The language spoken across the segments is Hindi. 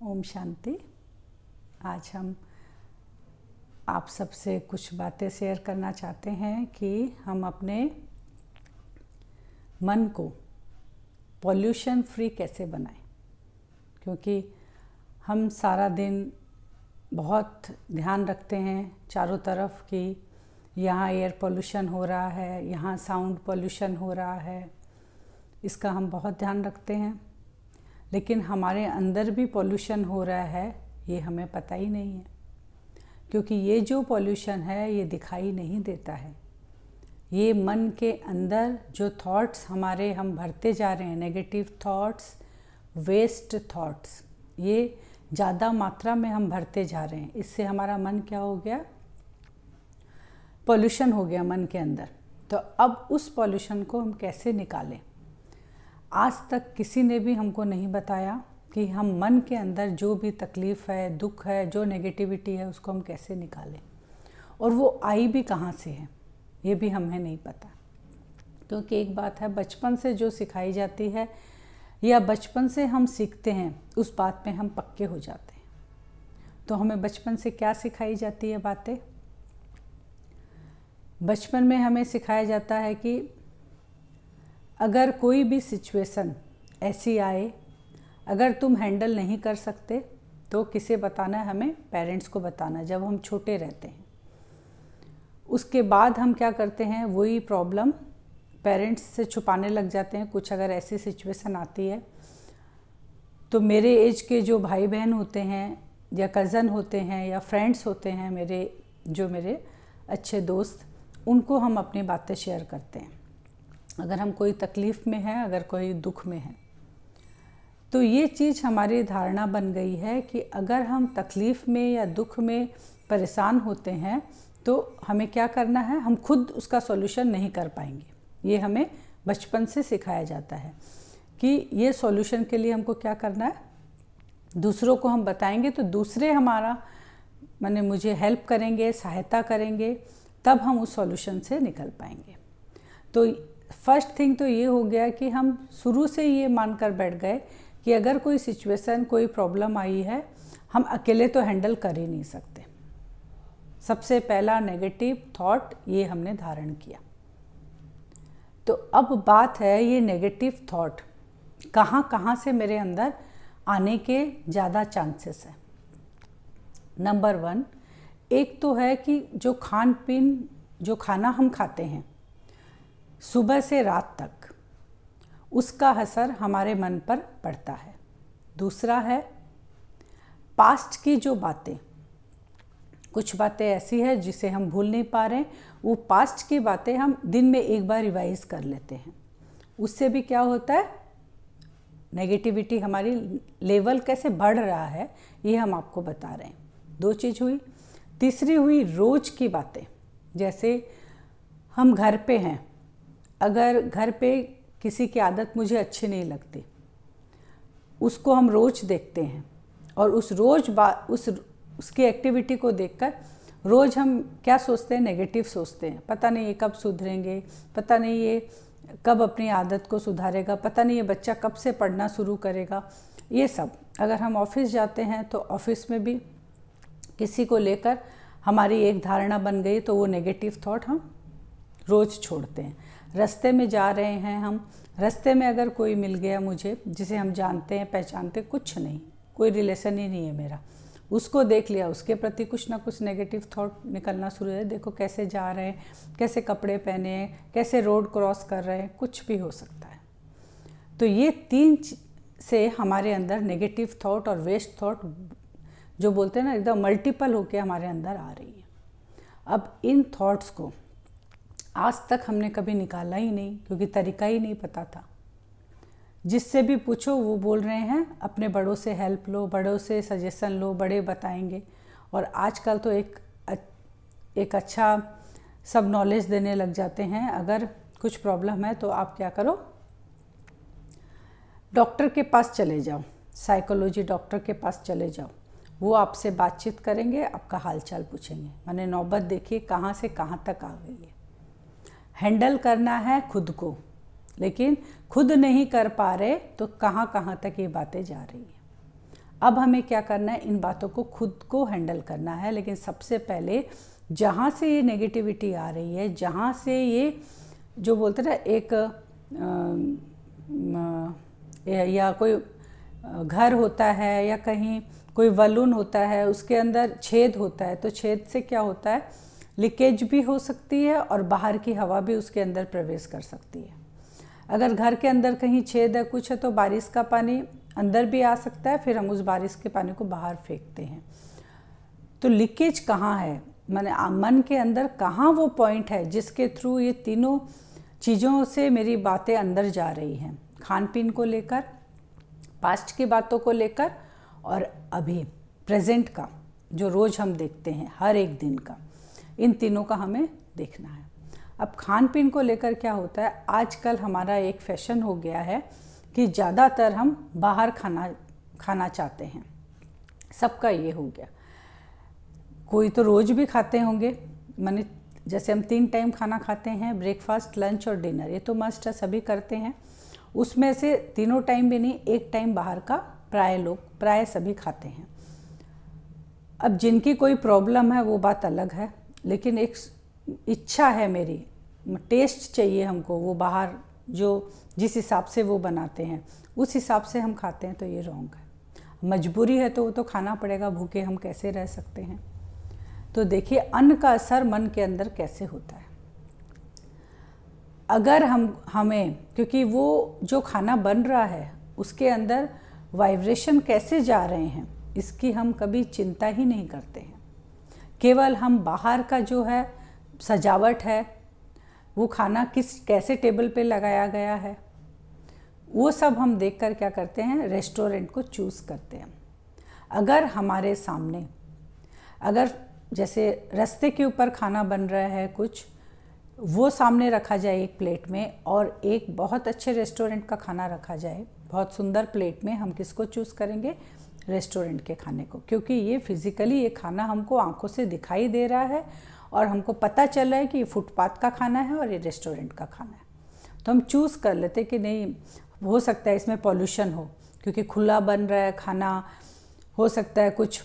ओम शांति। आज हम आप सबसे कुछ बातें शेयर करना चाहते हैं कि हम अपने मन को पॉल्यूशन फ्री कैसे बनाएं, क्योंकि हम सारा दिन बहुत ध्यान रखते हैं चारों तरफ कि यहाँ एयर पोल्यूशन हो रहा है, यहाँ साउंड पोल्यूशन हो रहा है, इसका हम बहुत ध्यान रखते हैं। लेकिन हमारे अंदर भी पोल्यूशन हो रहा है ये हमें पता ही नहीं है, क्योंकि ये जो पोल्यूशन है ये दिखाई नहीं देता है। ये मन के अंदर जो थॉट्स हमारे हम भरते जा रहे हैं, नेगेटिव थॉट्स, वेस्ट थॉट्स, ये ज़्यादा मात्रा में हम भरते जा रहे हैं। इससे हमारा मन क्या हो गया, पोल्यूशन हो गया मन के अंदर। तो अब उस पोल्यूशन को हम कैसे निकालें? आज तक किसी ने भी हमको नहीं बताया कि हम मन के अंदर जो भी तकलीफ़ है, दुख है, जो नेगेटिविटी है, उसको हम कैसे निकालें, और वो आई भी कहाँ से है ये भी हमें नहीं पता। क्योंकि एक बात है, बचपन से जो सिखाई जाती है या बचपन से हम सीखते हैं उस बात में हम पक्के हो जाते हैं। तो हमें बचपन से क्या सिखाई जाती है बातें? बचपन में हमें सिखाया जाता है कि अगर कोई भी सिचुएशन ऐसी आए, अगर तुम हैंडल नहीं कर सकते तो किसे बताना है? हमें पेरेंट्स को बताना, जब हम छोटे रहते हैं। उसके बाद हम क्या करते हैं, वही प्रॉब्लम पेरेंट्स से छुपाने लग जाते हैं। कुछ अगर ऐसी सिचुएशन आती है तो मेरे एज के जो भाई बहन होते हैं या कज़न होते हैं या फ्रेंड्स होते हैं, मेरे अच्छे दोस्त, उनको हम अपनी बातें शेयर करते हैं। अगर हम कोई तकलीफ़ में हैं, अगर कोई दुख में है, तो ये चीज़ हमारी धारणा बन गई है कि अगर हम तकलीफ़ में या दुख में परेशान होते हैं तो हमें क्या करना है, हम खुद उसका सॉल्यूशन नहीं कर पाएंगे। ये हमें बचपन से सिखाया जाता है कि ये सॉल्यूशन के लिए हमको क्या करना है, दूसरों को हम बताएंगे तो दूसरे हमारा मुझे हेल्प करेंगे, सहायता करेंगे, तब हम उस सॉल्यूशन से निकल पाएंगे। तो फर्स्ट थिंग तो ये हो गया कि हम शुरू से ये मानकर बैठ गए कि अगर कोई सिचुएशन, कोई प्रॉब्लम आई है, हम अकेले तो हैंडल कर ही नहीं सकते। सबसे पहला नेगेटिव थॉट ये हमने धारण किया। तो अब बात है, ये नेगेटिव थॉट कहाँ कहाँ से मेरे अंदर आने के ज़्यादा चांसेस है। नंबर 1, एक तो है कि जो खान पीन, जो खाना हम खाते हैं सुबह से रात तक, उसका असर हमारे मन पर पड़ता है। दूसरा है पास्ट की जो बातें, कुछ बातें ऐसी है जिसे हम भूल नहीं पा रहे हैं, वो पास्ट की बातें हम दिन में एक बार रिवाइज कर लेते हैं। उससे भी क्या होता है, नेगेटिविटी हमारी लेवल कैसे बढ़ रहा है ये हम आपको बता रहे हैं। 2 चीज़ हुई। तीसरी हुई रोज़ की बातें। जैसे हम घर पे हैं, अगर घर पे किसी की आदत मुझे अच्छी नहीं लगती, उसको हम रोज़ देखते हैं और उसकी एक्टिविटी को देखकर रोज़ हम क्या सोचते हैं, नेगेटिव सोचते हैं। पता नहीं ये कब सुधरेंगे, पता नहीं ये कब अपनी आदत को सुधारेगा, पता नहीं ये बच्चा कब से पढ़ना शुरू करेगा। ये सब अगर हम ऑफिस जाते हैं तो ऑफिस में भी किसी को लेकर हमारी एक धारणा बन गई तो वो नेगेटिव थॉट हम रोज़ छोड़ते हैं। रास्ते में जा रहे हैं हम, रास्ते में अगर कोई मिल गया मुझे जिसे हम जानते हैं, पहचानते कुछ नहीं, कोई रिलेशन ही नहीं है मेरा, उसको देख लिया, उसके प्रति कुछ ना कुछ नेगेटिव थॉट निकलना शुरू है। देखो कैसे जा रहे हैं, कैसे कपड़े पहने हैं, कैसे रोड क्रॉस कर रहे हैं, कुछ भी हो सकता है। तो ये 3 से हमारे अंदर नेगेटिव थॉट और वेस्ट थॉट जो बोलते हैं ना, एकदम मल्टीपल होके हमारे अंदर आ रही है। अब इन थॉट्स को आज तक हमने कभी निकाला ही नहीं, क्योंकि तरीका ही नहीं पता था। जिससे भी पूछो वो बोल रहे हैं अपने बड़ों से हेल्प लो, बड़ों से सजेशन लो, बड़े बताएंगे। और आजकल तो एक अच्छा सब नॉलेज देने लग जाते हैं। अगर कुछ प्रॉब्लम है तो आप क्या करो, डॉक्टर के पास चले जाओ, साइकोलॉजी डॉक्टर के पास चले जाओ, वो आपसे बातचीत करेंगे, आपका हालचाल पूछेंगे। नौबत देखिए कहाँ से कहाँ तक आ गई है। हैंडल करना है खुद को, लेकिन खुद नहीं कर पा रहे तो कहाँ कहाँ तक ये बातें जा रही है। अब हमें क्या करना है, इन बातों को खुद को हैंडल करना है। लेकिन सबसे पहले जहाँ से ये नेगेटिविटी आ रही है, जहाँ से ये जो बोलते ना एक या कोई घर होता है या कहीं कोई बलून होता है, उसके अंदर छेद होता है, तो छेद से क्या होता है, लीकेज भी हो सकती है और बाहर की हवा भी उसके अंदर प्रवेश कर सकती है। अगर घर के अंदर कहीं छेद है, कुछ है, तो बारिश का पानी अंदर भी आ सकता है, फिर हम उस बारिश के पानी को बाहर फेंकते हैं। तो लीकेज कहाँ है, मैंने मन के अंदर कहाँ वो पॉइंट है जिसके थ्रू ये तीनों चीज़ों से मेरी बातें अंदर जा रही हैं, खान पीन को लेकर, पास्ट की बातों को लेकर, और अभी प्रेजेंट का जो रोज़ हम देखते हैं हर एक दिन का, इन तीनों का हमें देखना है। अब खान पीन को लेकर क्या होता है, आजकल हमारा एक फैशन हो गया है कि ज़्यादातर हम बाहर खाना चाहते हैं, सबका ये हो गया। कोई तो रोज़ भी खाते होंगे, माने जैसे हम 3 टाइम खाना खाते हैं, ब्रेकफास्ट, लंच और डिनर, ये तो मस्ट है, सभी करते हैं। उसमें से तीनों टाइम भी नहीं, एक टाइम बाहर का प्राय सभी खाते हैं। अब जिनकी कोई प्रॉब्लम है वो बात अलग है, लेकिन एक इच्छा है मेरी, टेस्ट चाहिए हमको, वो बाहर जो जिस हिसाब से वो बनाते हैं उस हिसाब से हम खाते हैं, तो ये रॉन्ग है। मजबूरी है तो वो तो खाना पड़ेगा, भूखे हम कैसे रह सकते हैं। तो देखिए अन्न का असर मन के अंदर कैसे होता है। अगर हमें क्योंकि वो जो खाना बन रहा है उसके अंदर वाइब्रेशन कैसे जा रहे हैं, इसकी हम कभी चिंता ही नहीं करते हैं। केवल हम बाहर का जो है सजावट है, वो खाना कैसे टेबल पे लगाया गया है, वो सब हम देखकर क्या करते हैं, रेस्टोरेंट को चूज़ करते हैं। अगर हमारे सामने, अगर जैसे रास्ते के ऊपर खाना बन रहा है कुछ, वो सामने रखा जाए एक प्लेट में, और एक बहुत अच्छे रेस्टोरेंट का खाना रखा जाए बहुत सुंदर प्लेट में, हम किसको चूज़ करेंगे, रेस्टोरेंट के खाने को, क्योंकि ये फिज़िकली ये खाना हमको आंखों से दिखाई दे रहा है और हमको पता चल रहा है कि ये फुटपाथ का खाना है और ये रेस्टोरेंट का खाना है। तो हम चूज़ कर लेते कि नहीं, हो सकता है इसमें पॉल्यूशन हो क्योंकि खुला बन रहा है खाना, हो सकता है कुछ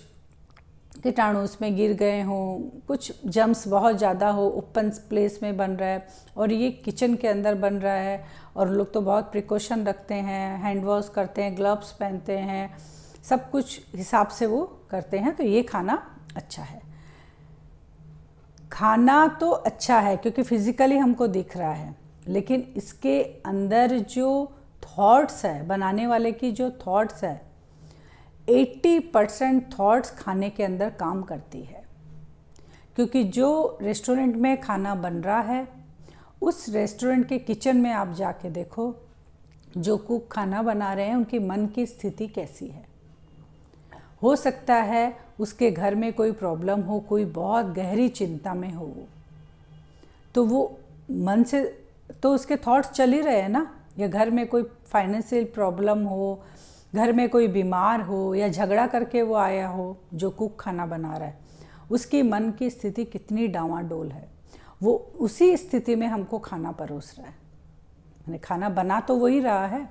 कीटाणु उसमें गिर गए हों, कुछ जम्स बहुत ज़्यादा हो, ओपन प्लेस में बन रहा है और ये किचन के अंदर बन रहा है, और लोग तो बहुत प्रिकॉशन रखते हैं, हैंड वॉश करते हैं, ग्लव्स पहनते हैं, सब कुछ हिसाब से वो करते हैं, तो ये खाना अच्छा है। खाना तो अच्छा है क्योंकि फिज़िकली हमको दिख रहा है, लेकिन इसके अंदर जो थॉट्स है, बनाने वाले की जो थॉट्स है, 80% थॉट्स खाने के अंदर काम करती है। क्योंकि जो रेस्टोरेंट में खाना बन रहा है, उस रेस्टोरेंट के किचन में आप जाके देखो, जो कुक खाना बना रहे हैं उनकी मन की स्थिति कैसी है। हो सकता है उसके घर में कोई प्रॉब्लम हो, कोई बहुत गहरी चिंता में हो, तो वो मन से तो उसके थॉट्स चल ही रहे हैं ना, या घर में कोई फाइनेंशियल प्रॉब्लम हो, घर में कोई बीमार हो, या झगड़ा करके वो आया हो जो कुक खाना बना रहा है, उसकी मन की स्थिति कितनी डावाडोल है, वो उसी स्थिति में हमको खाना परोस रहा है। मैंने खाना बना तो वही रहा है,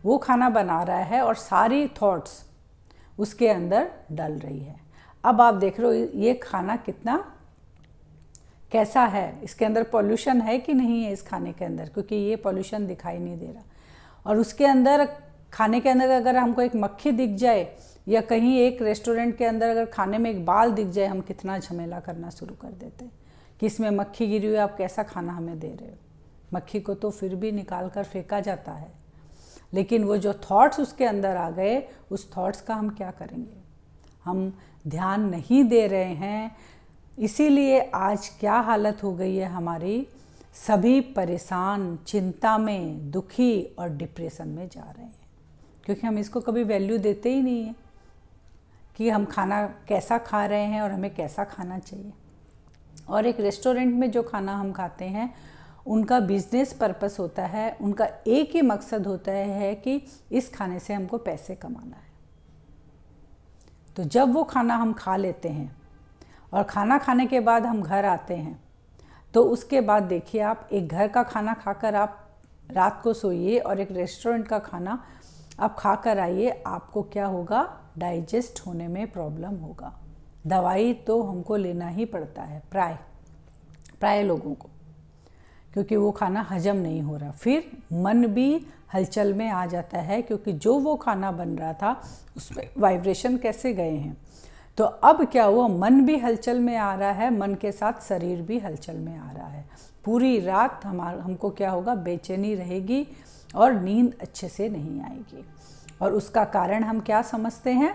वो खाना बना रहा है और सारी थॉट्स उसके अंदर डल रही है। अब आप देख रहे हो ये खाना कितना कैसा है, इसके अंदर पॉल्यूशन है कि नहीं है इस खाने के अंदर, क्योंकि ये पॉल्यूशन दिखाई नहीं दे रहा। और उसके अंदर खाने के अंदर अगर हमको एक मक्खी दिख जाए, या कहीं एक रेस्टोरेंट के अंदर अगर खाने में एक बाल दिख जाए, हम कितना झमेला करना शुरू कर देते हैं कि इसमें मक्खी गिरी हुई, आप कैसा खाना हमें दे रहे हो। मक्खी को तो फिर भी निकाल कर फेंका जाता है, लेकिन वो जो थॉट्स उसके अंदर आ गए, उस थॉट्स का हम क्या करेंगे, हम ध्यान नहीं दे रहे हैं। इसीलिए आज क्या हालत हो गई है हमारी, सभी परेशान, चिंता में, दुखी और डिप्रेशन में जा रहे हैं, क्योंकि हम इसको कभी वैल्यू देते ही नहीं है कि हम खाना कैसा खा रहे हैं और हमें कैसा खाना चाहिए। और एक रेस्टोरेंट में जो खाना हम खाते हैं, उनका बिजनेस पर्पस होता है, उनका एक ही मकसद होता है कि इस खाने से हमको पैसे कमाना है। तो जब वो खाना हम खा लेते हैं और खाना खाने के बाद हम घर आते हैं, तो उसके बाद देखिए आप एक घर का खाना खाकर आप रात को सोइए और एक रेस्टोरेंट का खाना आप खा कर आइए, आपको क्या होगा, डाइजेस्ट होने में प्रॉब्लम होगा। दवाई तो हमको लेना ही पड़ता है प्राय लोगों को, क्योंकि वो खाना हजम नहीं हो रहा। फिर मन भी हलचल में आ जाता है, क्योंकि जो वो खाना बन रहा था उसमें वाइब्रेशन कैसे गए हैं। तो अब क्या हुआ, मन भी हलचल में आ रहा है, मन के साथ शरीर भी हलचल में आ रहा है। पूरी रात हमको क्या होगा, बेचैनी रहेगी और नींद अच्छे से नहीं आएगी। और उसका कारण हम क्या समझते हैं,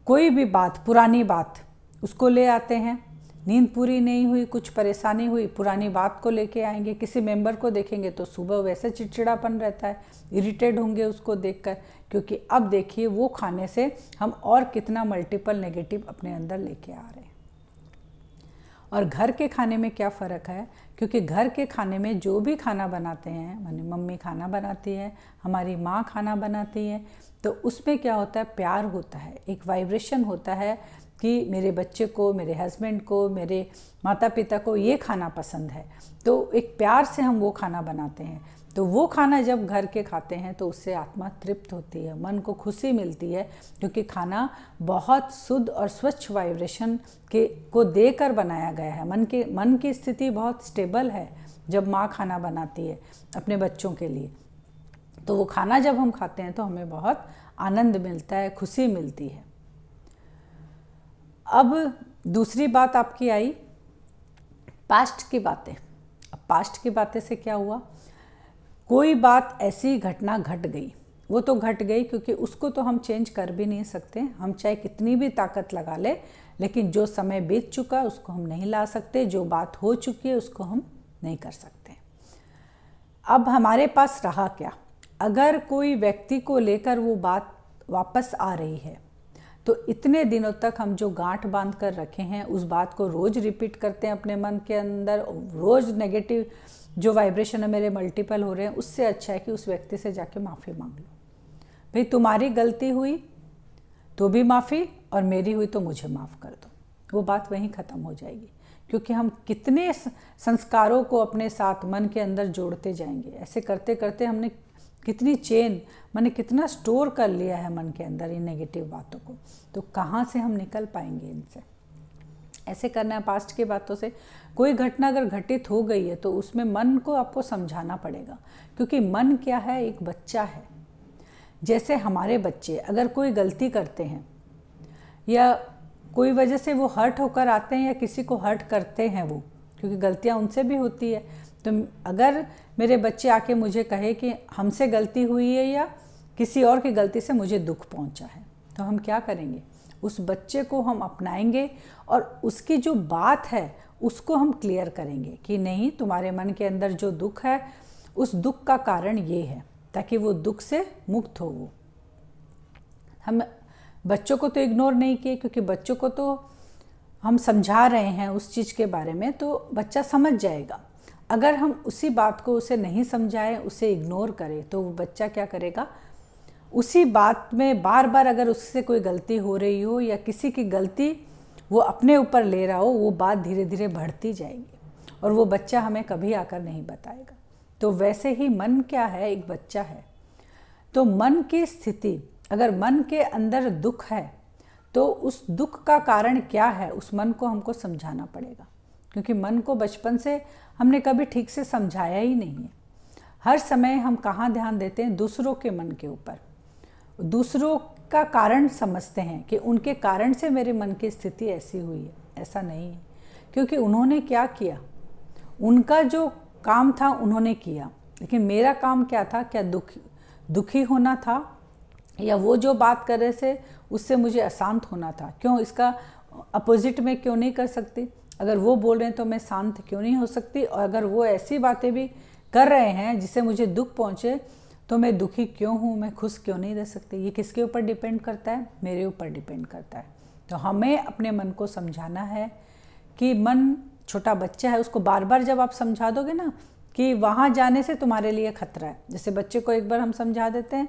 कोई भी बात, पुरानी बात उसको ले आते हैं। नींद पूरी नहीं हुई, कुछ परेशानी हुई, पुरानी बात को लेके आएंगे। किसी मेंबर को देखेंगे तो सुबह वैसे चिड़चिड़ापन रहता है, इरिटेट होंगे उसको देखकर, क्योंकि अब देखिए वो खाने से हम और कितना मल्टीपल नेगेटिव अपने अंदर लेके आ रहे हैं। और घर के खाने में क्या फ़र्क है, क्योंकि घर के खाने में जो भी खाना बनाते हैं, माने मम्मी खाना बनाती है, हमारी माँ खाना बनाती है, तो उसमें क्या होता है, प्यार होता है, एक वाइब्रेशन होता है कि मेरे बच्चे को, मेरे हस्बैंड को, मेरे माता पिता को ये खाना पसंद है। तो एक प्यार से हम वो खाना बनाते हैं। तो वो खाना जब घर के खाते हैं तो उससे आत्मा तृप्त होती है, मन को खुशी मिलती है, क्योंकि खाना बहुत शुद्ध और स्वच्छ वाइब्रेशन को देकर बनाया गया है। मन की स्थिति बहुत स्टेबल है जब माँ खाना बनाती है अपने बच्चों के लिए। तो वो खाना जब हम खाते हैं तो हमें बहुत आनंद मिलता है, खुशी मिलती है। अब दूसरी बात आपकी आई पास्ट की बातें। अब पास्ट की बातें से क्या हुआ, कोई बात ऐसी घटना घट गई, वो तो घट गई, क्योंकि उसको तो हम चेंज कर भी नहीं सकते, हम चाहे कितनी भी ताकत लगा ले, लेकिन जो समय बीत चुका है उसको हम नहीं ला सकते, जो बात हो चुकी है उसको हम नहीं कर सकते। अब हमारे पास रहा क्या, अगर कोई व्यक्ति को लेकर वो बात वापस आ रही है, तो इतने दिनों तक हम जो गांठ बांध कर रखे हैं उस बात को रोज़ रिपीट करते हैं अपने मन के अंदर, रोज़ नेगेटिव जो वाइब्रेशन है मेरे मल्टीपल हो रहे हैं। उससे अच्छा है कि उस व्यक्ति से जाके माफ़ी मांग लो, भाई तुम्हारी गलती हुई तो भी माफ़ी, और मेरी हुई तो मुझे माफ़ कर दो। वो बात वहीं ख़त्म हो जाएगी, क्योंकि हम कितने संस्कारों को अपने साथ मन के अंदर जोड़ते जाएंगे। ऐसे करते करते हमने कितनी चेन, मैंने कितना स्टोर कर लिया है मन के अंदर इन नेगेटिव बातों को, तो कहाँ से हम निकल पाएंगे इनसे। ऐसे करना है पास्ट की बातों से। कोई घटना अगर घटित हो गई है तो उसमें मन को आपको समझाना पड़ेगा, क्योंकि मन क्या है, एक बच्चा है। जैसे हमारे बच्चे अगर कोई गलती करते हैं या कोई वजह से वो हर्ट होकर आते हैं या किसी को हर्ट करते हैं वो, क्योंकि गलतियाँ उनसे भी होती है। तो अगर मेरे बच्चे आके मुझे कहे कि हमसे गलती हुई है या किसी और की गलती से मुझे दुख पहुंचा है, तो हम क्या करेंगे, उस बच्चे को हम अपनाएंगे और उसकी जो बात है उसको हम क्लियर करेंगे कि नहीं, तुम्हारे मन के अंदर जो दुख है उस दुख का कारण ये है, ताकि वो दुख से मुक्त हो। वो हम बच्चों को तो इग्नोर नहीं किए, क्योंकि बच्चों को तो हम समझा रहे हैं उस चीज़ के बारे में, तो बच्चा समझ जाएगा। अगर हम उसी बात को उसे नहीं समझाएं, उसे इग्नोर करें, तो वो बच्चा क्या करेगा, उसी बात में बार बार अगर उससे कोई गलती हो रही हो या किसी की गलती वो अपने ऊपर ले रहा हो, वो बात धीरे धीरे बढ़ती जाएगी और वो बच्चा हमें कभी आकर नहीं बताएगा। तो वैसे ही मन क्या है, एक बच्चा है। तो मन की स्थिति, अगर मन के अंदर दुख है तो उस दुख का कारण क्या है, उस मन को हमको समझाना पड़ेगा, क्योंकि मन को बचपन से हमने कभी ठीक से समझाया ही नहीं है। हर समय हम कहाँ ध्यान देते हैं, दूसरों के मन के ऊपर, दूसरों का कारण समझते हैं कि उनके कारण से मेरे मन की स्थिति ऐसी हुई है। ऐसा नहीं है, क्योंकि उन्होंने क्या किया, उनका जो काम था उन्होंने किया, लेकिन मेरा काम क्या था, क्या दुखी होना था, या वो जो बात कर रहे थे उससे मुझे अशांत होना था। क्यों, इसका अपोजिट में क्यों नहीं कर सकती? अगर वो बोल रहे हैं तो मैं शांत क्यों नहीं हो सकती? और अगर वो ऐसी बातें भी कर रहे हैं जिससे मुझे दुख पहुँचे तो मैं दुखी क्यों हूँ, मैं खुश क्यों नहीं रह सकती? ये किसके ऊपर डिपेंड करता है? मेरे ऊपर डिपेंड करता है। तो हमें अपने मन को समझाना है कि मन छोटा बच्चा है, उसको बार बार जब आप समझा दोगे ना कि वहाँ जाने से तुम्हारे लिए खतरा है। जैसे बच्चे को एक बार हम समझा देते हैं,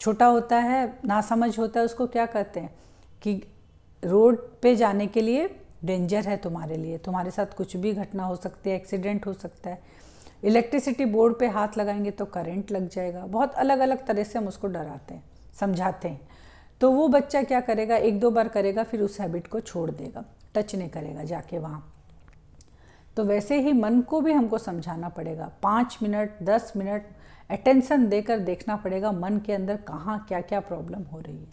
छोटा होता है, नासमझ होता है, उसको क्या कहते हैं कि रोड पे जाने के लिए डेंजर है तुम्हारे लिए, तुम्हारे साथ कुछ भी घटना हो सकती है, एक्सीडेंट हो सकता है, इलेक्ट्रिसिटी बोर्ड पे हाथ लगाएंगे तो करंट लग जाएगा। बहुत अलग अलग तरह से हम उसको डराते हैं। समझाते हैं, तो वो बच्चा क्या करेगा, 1-2 बार करेगा, फिर उस हैबिट को छोड़ देगा, टच नहीं करेगा जाके वहाँ। तो वैसे ही मन को भी हमको समझाना पड़ेगा, 5 मिनट 10 मिनट अटेंशन देकर देखना पड़ेगा मन के अंदर कहाँ क्या क्या प्रॉब्लम हो रही है,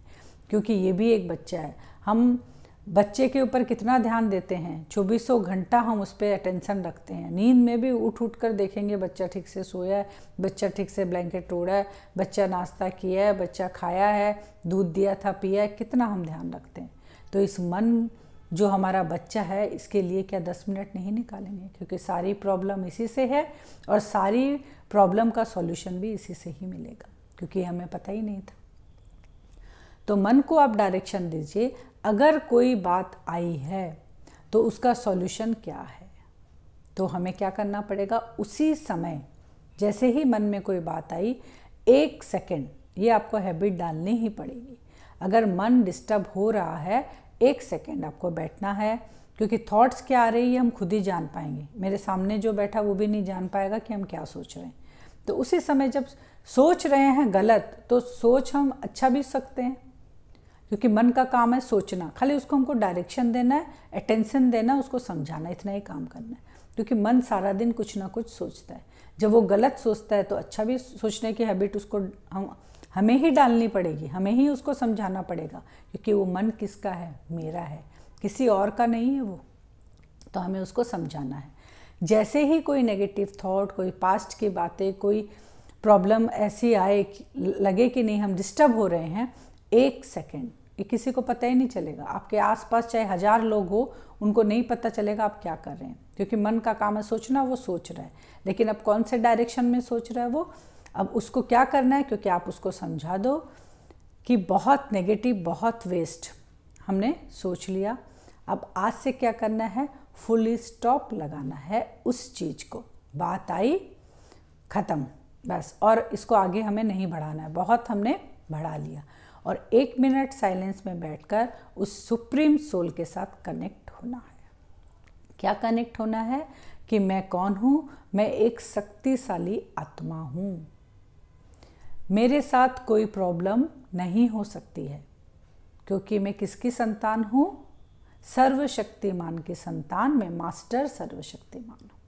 क्योंकि ये भी एक बच्चा है। हम बच्चे के ऊपर कितना ध्यान देते हैं, 2400 घंटा हम उस पर अटेंशन रखते हैं। नींद में भी उठ उठ कर देखेंगे बच्चा ठीक से सोया है, बच्चा ठीक से ब्लैंकेट ओढ़ा है, बच्चा नाश्ता किया है, बच्चा खाया है, दूध दिया था पिया है, कितना हम ध्यान रखते हैं। तो इस मन जो हमारा बच्चा है, इसके लिए क्या 10 मिनट नहीं निकालेंगे, क्योंकि सारी प्रॉब्लम इसी से है और सारी प्रॉब्लम का सॉल्यूशन भी इसी से ही मिलेगा, क्योंकि हमें पता ही नहीं था। तो मन को आप डायरेक्शन दीजिए, अगर कोई बात आई है तो उसका सॉल्यूशन क्या है। तो हमें क्या करना पड़ेगा, उसी समय जैसे ही मन में कोई बात आई, 1 सेकेंड ये आपको हैबिट डालनी ही पड़ेगी। अगर मन डिस्टर्ब हो रहा है, 1 सेकेंड आपको बैठना है, क्योंकि थॉट्स क्या आ रही है हम खुद ही जान पाएंगे। मेरे सामने जो बैठा वो भी नहीं जान पाएगा कि हम क्या सोच रहे हैं। तो उसी समय जब सोच रहे हैं गलत, तो सोच हम अच्छा भी सकते हैं, क्योंकि मन का काम है सोचना, खाली उसको हमको डायरेक्शन देना है, अटेंशन देना, उसको समझाना, इतना ही काम करना है। क्योंकि मन सारा दिन कुछ ना कुछ सोचता है। जब वो गलत सोचता है तो अच्छा भी सोचने की हैबिट उसको हमें ही डालनी पड़ेगी, हमें ही उसको समझाना पड़ेगा, क्योंकि वो मन किसका है, मेरा है, किसी और का नहीं है वो। तो हमें उसको समझाना है। जैसे ही कोई नेगेटिव थॉट, कोई पास्ट की बातें, कोई प्रॉब्लम ऐसी आए, लगे कि नहीं हम डिस्टर्ब हो रहे हैं, 1 सेकेंड, ये किसी को पता ही नहीं चलेगा। आपके आसपास चाहे 1000 लोग हो, उनको नहीं पता चलेगा आप क्या कर रहे हैं, क्योंकि मन का काम है सोचना, वो सोच रहा है। लेकिन अब कौन से डायरेक्शन में सोच रहा है वो, अब उसको क्या करना है, क्योंकि आप उसको समझा दो कि बहुत नेगेटिव, बहुत वेस्ट हमने सोच लिया। अब आज से क्या करना है, फुल स्टॉप लगाना है उस चीज़ को, बात आई ख़त्म बस, और इसको आगे हमें नहीं बढ़ाना है, बहुत हमने बढ़ा लिया। और 1 मिनट साइलेंस में बैठकर उस सुप्रीम सोल के साथ कनेक्ट होना है। क्या कनेक्ट होना है कि मैं कौन हूँ, मैं एक शक्तिशाली आत्मा हूँ, मेरे साथ कोई प्रॉब्लम नहीं हो सकती है, क्योंकि मैं किसकी संतान हूँ, सर्वशक्तिमान की संतान, मैं मास्टर सर्वशक्तिमान हूँ।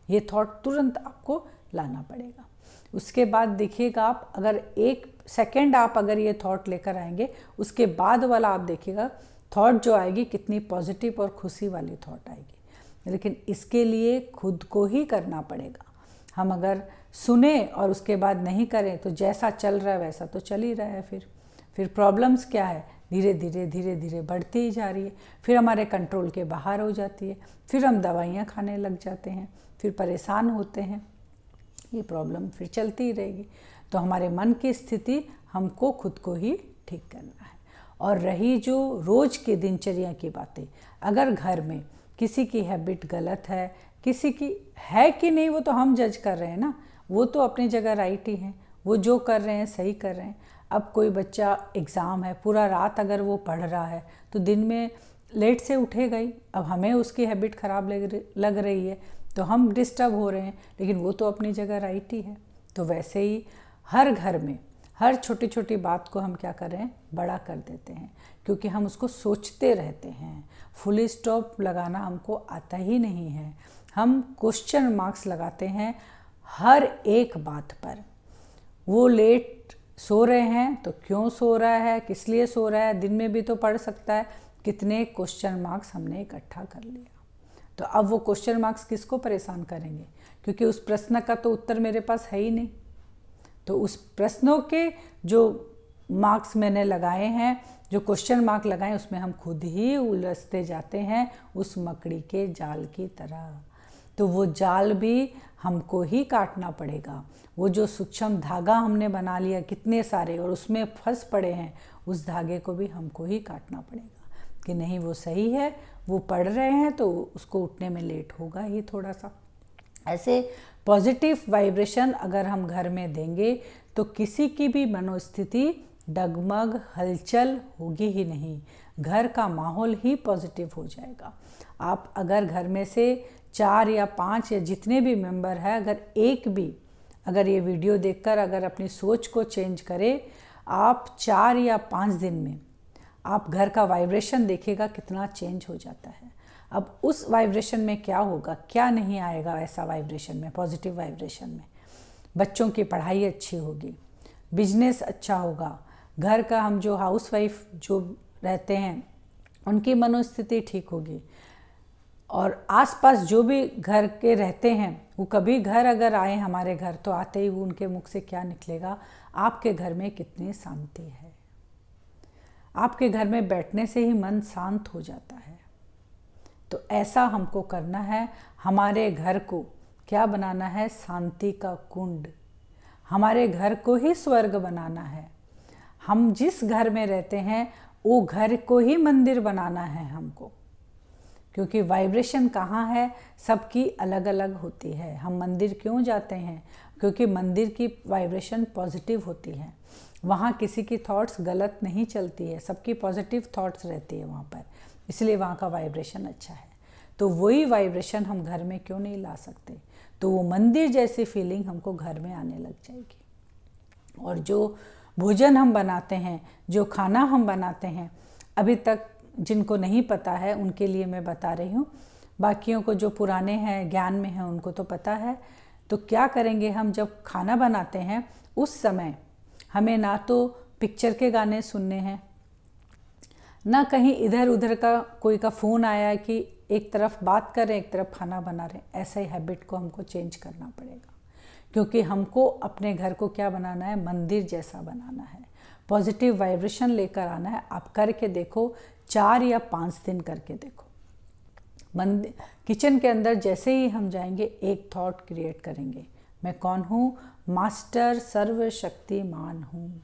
ये थॉट तुरंत आपको लाना पड़ेगा। उसके बाद देखिएगा आप, अगर 1 सेकेंड आप अगर ये थॉट लेकर आएंगे, उसके बाद वाला आप देखिएगा थॉट जो आएगी कितनी पॉजिटिव और खुशी वाली थॉट आएगी। लेकिन इसके लिए खुद को ही करना पड़ेगा। हम अगर सुने और उसके बाद नहीं करें तो जैसा चल रहा है वैसा तो चल ही रहा है। फिर प्रॉब्लम्स क्या है, धीरे धीरे बढ़ती ही जा रही है, फिर हमारे कंट्रोल के बाहर हो जाती है, फिर हम दवाइयाँ खाने लग जाते हैं, फिर परेशान होते हैं, ये प्रॉब्लम फिर चलती ही रहेगी। तो हमारे मन की स्थिति हमको खुद को ही ठीक करना है। और रही जो रोज़ की दिनचर्या की बातें, अगर घर में किसी की हैबिट गलत है, किसी की है कि नहीं वो तो हम जज कर रहे हैं ना, वो तो अपनी जगह राइट ही हैं, वो जो कर रहे हैं सही कर रहे हैं। अब कोई बच्चा एग्ज़ाम है, पूरा रात अगर वो पढ़ रहा है तो दिन में लेट से उठेगा ही। अब हमें उसकी हैबिट ख़राब लग रही है तो हम डिस्टर्ब हो रहे हैं, लेकिन वो तो अपनी जगह राइट ही है। तो वैसे ही हर घर में हर छोटी छोटी बात को हम क्या कर रहे हैं, बड़ा कर देते हैं, क्योंकि हम उसको सोचते रहते हैं। फुल स्टॉप लगाना हमको आता ही नहीं है, हम क्वेश्चन मार्क्स लगाते हैं हर एक बात पर। वो लेट सो रहे हैं तो क्यों सो रहा है, किस लिए सो रहा है, दिन में भी तो पढ़ सकता है, कितने क्वेश्चन मार्क्स हमने इकट्ठा कर लिया। तो अब वो क्वेश्चन मार्क्स किसको परेशान करेंगे, क्योंकि उस प्रश्न का तो उत्तर मेरे पास है ही नहीं। तो उस प्रश्नों के जो मार्क्स मैंने लगाए हैं, जो क्वेश्चन मार्क लगाए, उसमें हम खुद ही उलझते जाते हैं उस मकड़ी के जाल की तरह। तो वो जाल भी हमको ही काटना पड़ेगा। वो जो सूक्ष्म धागा हमने बना लिया कितने सारे और उसमें फंस पड़े हैं, उस धागे को भी हमको ही काटना पड़ेगा कि नहीं वो सही है, वो पढ़ रहे हैं तो उसको उठने में लेट होगा ही थोड़ा सा। ऐसे पॉजिटिव वाइब्रेशन अगर हम घर में देंगे तो किसी की भी मनोस्थिति डगमग हलचल होगी ही नहीं, घर का माहौल ही पॉजिटिव हो जाएगा। आप अगर घर में से 4 या 5 या जितने भी मेंबर हैं, अगर एक भी अगर ये वीडियो देखकर अगर अपनी सोच को चेंज करे, आप 4 या 5 दिन में आप घर का वाइब्रेशन देखिएगा कितना चेंज हो जाता है। अब उस वाइब्रेशन में क्या होगा, क्या नहीं आएगा ऐसा वाइब्रेशन में, पॉजिटिव वाइब्रेशन में। बच्चों की पढ़ाई अच्छी होगी, बिजनेस अच्छा होगा, घर का हम जो हाउसवाइफ जो रहते हैं उनकी मनोस्थिति ठीक होगी, और आसपास जो भी घर के रहते हैं वो कभी घर अगर आए हमारे घर तो आते ही वो उनके मुख से क्या निकलेगा, आपके घर में कितनी शांति है। आपके घर में बैठने से ही मन शांत हो जाता है। तो ऐसा हमको करना है, हमारे घर को क्या बनाना है, शांति का कुंड। हमारे घर को ही स्वर्ग बनाना है। हम जिस घर में रहते हैं वो घर को ही मंदिर बनाना है हमको, क्योंकि वाइब्रेशन कहाँ है, सबकी अलग अलग होती है। हम मंदिर क्यों जाते हैं, क्योंकि मंदिर की वाइब्रेशन पॉजिटिव होती है। वहाँ किसी की थॉट्स गलत नहीं चलती है, सबकी पॉजिटिव थॉट्स रहती है वहाँ पर, इसलिए वहाँ का वाइब्रेशन अच्छा है। तो वही वाइब्रेशन हम घर में क्यों नहीं ला सकते, तो वो मंदिर जैसी फीलिंग हमको घर में आने लग जाएगी। और जो भोजन हम बनाते हैं, जो खाना हम बनाते हैं, अभी तक जिनको नहीं पता है उनके लिए मैं बता रही हूँ, बाकियों को जो पुराने हैं ज्ञान में हैं उनको तो पता है। तो क्या करेंगे, हम जब खाना बनाते हैं उस समय हमें ना तो पिक्चर के गाने सुनने हैं, ना कहीं इधर उधर का कोई का फ़ोन आया कि एक तरफ बात कर रहे हैं एक तरफ खाना बना रहे हैं। ऐसे ही हैबिट को हमको चेंज करना पड़ेगा, क्योंकि हमको अपने घर को क्या बनाना है, मंदिर जैसा बनाना है, पॉजिटिव वाइब्रेशन लेकर आना है। आप करके देखो, 4 या 5 दिन करके देखो। मंदिर किचन के अंदर जैसे ही हम जाएंगे एक थॉट क्रिएट करेंगे, मैं कौन हूँ, मास्टर सर्वशक्तिमान हूँ।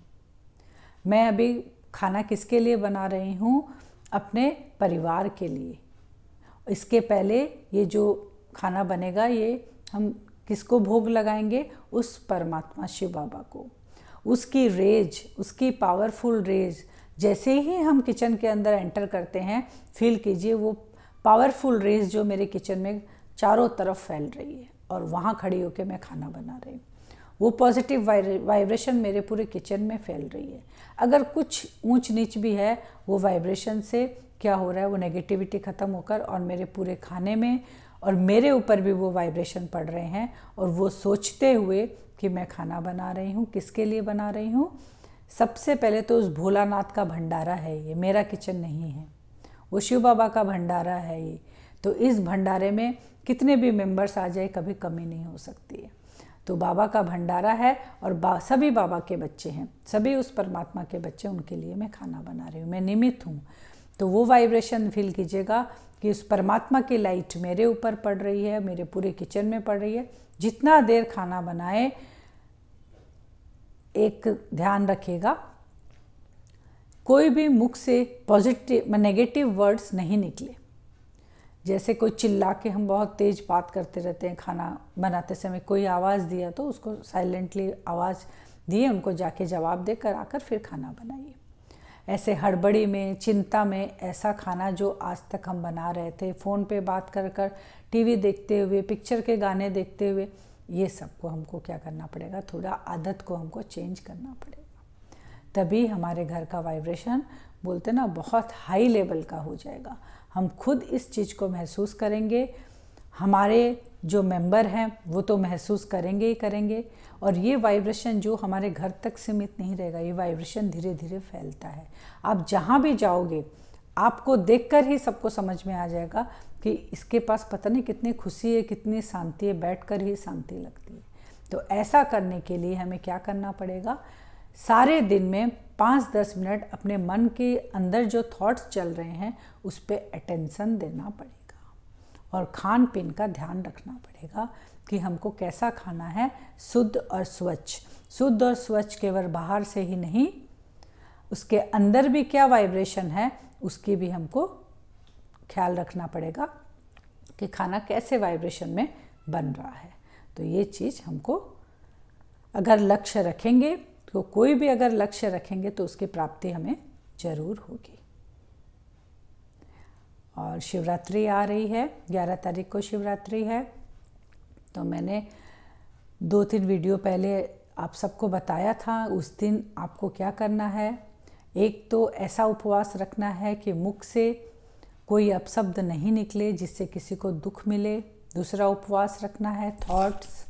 मैं अभी खाना किसके लिए बना रही हूँ, अपने परिवार के लिए। इसके पहले ये जो खाना बनेगा ये हम किसको भोग लगाएंगे, उस परमात्मा शिव बाबा को। उसकी रेज, उसकी पावरफुल रेज जैसे ही हम किचन के अंदर एंटर करते हैं, फील कीजिए वो पावरफुल रेज जो मेरे किचन में चारों तरफ फैल रही है और वहाँ खड़ी होकर मैं खाना बना रही हूँ। वो पॉजिटिव वाइब्रेशन मेरे पूरे किचन में फैल रही है। अगर कुछ ऊंच नीच भी है, वो वाइब्रेशन से क्या हो रहा है, वो नेगेटिविटी ख़त्म होकर और मेरे पूरे खाने में और मेरे ऊपर भी वो वाइब्रेशन पड़ रहे हैं। और वो सोचते हुए कि मैं खाना बना रही हूँ, किसके लिए बना रही हूँ, सबसे पहले तो उस भोलानाथ का भंडारा है, ये मेरा किचन नहीं है, वो शिव बाबा का भंडारा है ये। तो इस भंडारे में कितने भी मेंबर्स आ जाए कभी कमी नहीं हो सकती है। तो बाबा का भंडारा है और सभी बाबा के बच्चे हैं, सभी उस परमात्मा के बच्चे, उनके लिए मैं खाना बना रही हूँ, मैं निमित्त हूँ। तो वो वाइब्रेशन फील कीजिएगा कि उस परमात्मा की लाइट मेरे ऊपर पड़ रही है, मेरे पूरे किचन में पड़ रही है। जितना देर खाना बनाए, एक ध्यान रखिएगा, कोई भी मुख से पॉजिटिव नेगेटिव वर्ड्स नहीं निकले। जैसे कोई चिल्ला के हम बहुत तेज़ बात करते रहते हैं, खाना बनाते समय कोई आवाज़ दिया तो उसको साइलेंटली आवाज़ दिए, उनको जाके जवाब देकर आकर फिर खाना बनाइए। ऐसे हड़बड़ी में, चिंता में ऐसा खाना जो आज तक हम बना रहे थे, फ़ोन पे बात कर कर, टीवी देखते हुए, पिक्चर के गाने देखते हुए, ये सबको हमको क्या करना पड़ेगा, थोड़ा आदत को हमको चेंज करना पड़ेगा। तभी हमारे घर का वाइब्रेशन बोलते ना बहुत हाई लेवल का हो जाएगा। हम खुद इस चीज़ को महसूस करेंगे, हमारे जो मेंबर हैं वो तो महसूस करेंगे ही करेंगे। और ये वाइब्रेशन जो हमारे घर तक सीमित नहीं रहेगा, ये वाइब्रेशन धीरे धीरे फैलता है। आप जहाँ भी जाओगे आपको देखकर ही सबको समझ में आ जाएगा कि इसके पास पता नहीं कितनी खुशी है, कितनी शांति है, बैठकर ही शांति लगती है। तो ऐसा करने के लिए हमें क्या करना पड़ेगा, सारे दिन में 5-10 मिनट अपने मन के अंदर जो थॉट्स चल रहे हैं उस पर अटेंशन देना पड़ेगा और खान पीन का ध्यान रखना पड़ेगा कि हमको कैसा खाना है, शुद्ध और स्वच्छ। शुद्ध और स्वच्छ केवल बाहर से ही नहीं, उसके अंदर भी क्या वाइब्रेशन है उसकी भी हमको ख्याल रखना पड़ेगा कि खाना कैसे वाइब्रेशन में बन रहा है। तो ये चीज़ हमको अगर लक्ष्य रखेंगे, तो कोई भी अगर लक्ष्य रखेंगे तो उसकी प्राप्ति हमें जरूर होगी। और शिवरात्रि आ रही है, 11 तारीख को शिवरात्रि है। तो मैंने 2-3 वीडियो पहले आप सबको बताया था उस दिन आपको क्या करना है। एक तो ऐसा उपवास रखना है कि मुख से कोई अपशब्द नहीं निकले जिससे किसी को दुख मिले। दूसरा उपवास रखना है थॉट्स,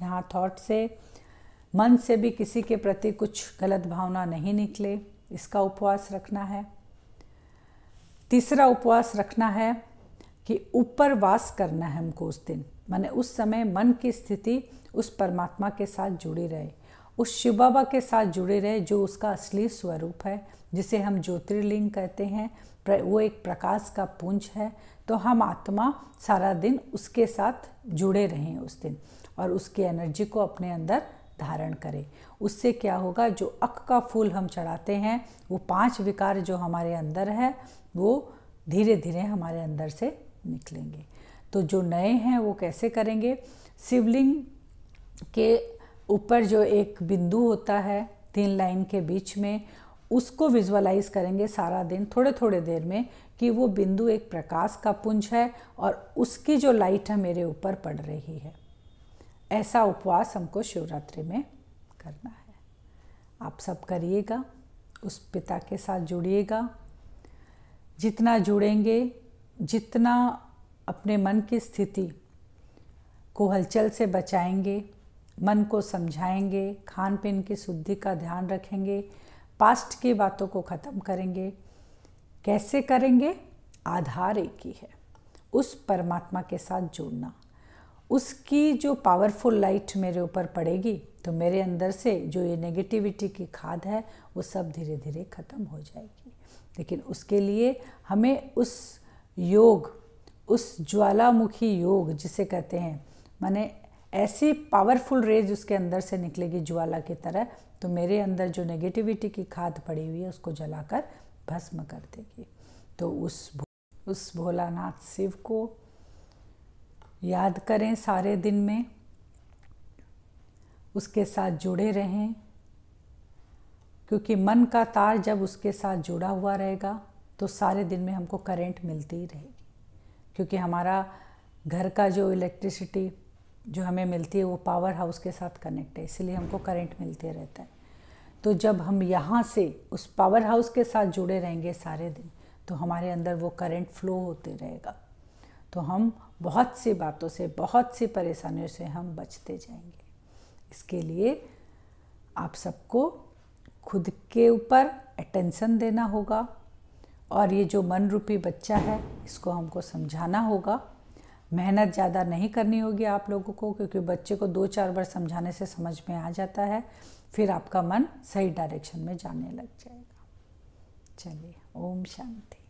यहाँ थॉट से मन से भी किसी के प्रति कुछ गलत भावना नहीं निकले, इसका उपवास रखना है। तीसरा उपवास रखना है कि ऊपर वास करना है हमको उस दिन, माने उस समय मन की स्थिति उस परमात्मा के साथ जुड़ी रहे, उस शिव बाबा के साथ जुड़े रहे जो उसका असली स्वरूप है, जिसे हम ज्योतिर्लिंग कहते हैं। वो एक प्रकाश का पुंज है। तो हम आत्मा सारा दिन उसके साथ जुड़े रहें उस दिन और उसकी एनर्जी को अपने अंदर धारण करें। उससे क्या होगा, जो अक का फूल हम चढ़ाते हैं, वो 5 विकार जो हमारे अंदर है वो धीरे धीरे हमारे अंदर से निकलेंगे। तो जो नए हैं वो कैसे करेंगे, शिवलिंग के ऊपर जो एक बिंदु होता है 3 लाइन के बीच में, उसको विजुअलाइज करेंगे सारा दिन थोड़े थोड़े देर में कि वो बिंदु एक प्रकाश का पुंज है और उसकी जो लाइट है मेरे ऊपर पड़ रही है। ऐसा उपवास हमको शिवरात्रि में करना है। आप सब करिएगा, उस पिता के साथ जुड़िएगा। जितना जुड़ेंगे, जितना अपने मन की स्थिति को हलचल से बचाएंगे, मन को समझाएंगे, खान पीन की शुद्धि का ध्यान रखेंगे, पास्ट की बातों को ख़त्म करेंगे। कैसे करेंगे, आधार एक ही है, उस परमात्मा के साथ जुड़ना। उसकी जो पावरफुल लाइट मेरे ऊपर पड़ेगी तो मेरे अंदर से जो ये नेगेटिविटी की खाद है वो सब धीरे धीरे ख़त्म हो जाएगी। लेकिन उसके लिए हमें उस योग, उस ज्वालामुखी योग जिसे कहते हैं, माने ऐसी पावरफुल रेज उसके अंदर से निकलेगी ज्वाला की तरह, तो मेरे अंदर जो नेगेटिविटी की खाद पड़ी हुई है उसको जलाकर भस्म कर देगी। तो उस भोलानाथ शिव को याद करें सारे दिन में, उसके साथ जुड़े रहें, क्योंकि मन का तार जब उसके साथ जुड़ा हुआ रहेगा तो सारे दिन में हमको करंट मिलती ही रहेगी। क्योंकि हमारा घर का जो इलेक्ट्रिसिटी जो हमें मिलती है वो पावर हाउस के साथ कनेक्ट है, इसलिए हमको करंट मिलते रहता है। तो जब हम यहाँ से उस पावर हाउस के साथ जुड़े रहेंगे सारे दिन, तो हमारे अंदर वो करंट फ्लो होते रहेगा। तो हम बहुत सी बातों से, बहुत सी परेशानियों से हम बचते जाएंगे। इसके लिए आप सबको खुद के ऊपर अटेंशन देना होगा और ये जो मन रूपी बच्चा है इसको हमको समझाना होगा। मेहनत ज़्यादा नहीं करनी होगी आप लोगों को, क्योंकि बच्चे को 2-4 बार समझाने से समझ में आ जाता है, फिर आपका मन सही डायरेक्शन में जाने लग जाएगा। चलिए, ओम शांति।